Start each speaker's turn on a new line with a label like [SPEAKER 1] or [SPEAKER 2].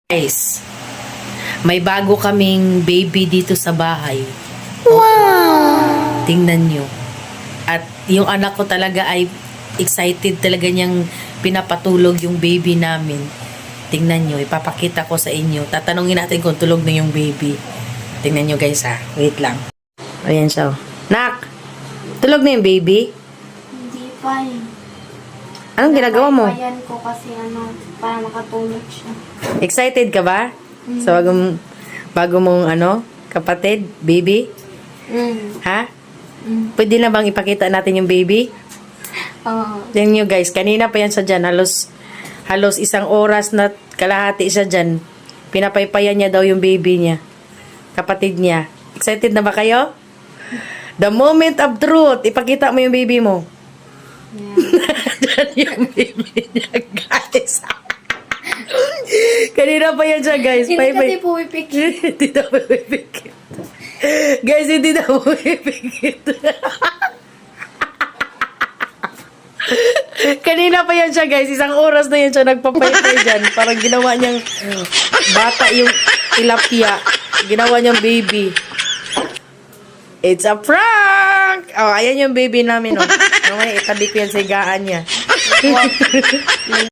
[SPEAKER 1] Guys, may bago kaming baby dito sa bahay. Wow! Tingnan nyo. At yung anak ko talaga ay excited talaga niyang pinapatulog yung baby namin. Tingnan nyo, ipapakita ko sa inyo. Tatanungin natin kung tulog na yung baby. Tingnan nyo guys ha. Wait lang. Ayan siya. Nak! Tulog na yung baby?
[SPEAKER 2] Hindi pa eh.
[SPEAKER 1] Anong ginagawa mo?
[SPEAKER 2] Ayan ko kasi para makatulog siya.
[SPEAKER 1] Excited ka ba? Sa bago mong kapatid, baby? Ha? Pwede na bang ipakita natin yung baby?
[SPEAKER 2] Oo.
[SPEAKER 1] Tingnan nyo guys, kanina pa yan siya dyan. Halos isang oras na kalahati siya dyan. Pinapaypayan niya daw yung baby niya. Kapatid niya. Excited na ba kayo? The moment of truth. Ipakita mo yung baby mo. Dyan yung baby niya guys. Kanina pa yan siya guys.
[SPEAKER 2] Hindi kasi pumipikit.
[SPEAKER 1] Hindi na pumipikit. Guys, hindi na pumipikit. Kanina pa yan siya guys. Isang oras na yan siya nagpapaypay dyan. Parang ginawa niyang bata yung tilapia. Ginawa niyang baby. It's a prank! Oh, ayan yung baby namin. Oh. Mamaya itabi ko yan sa higaan niya.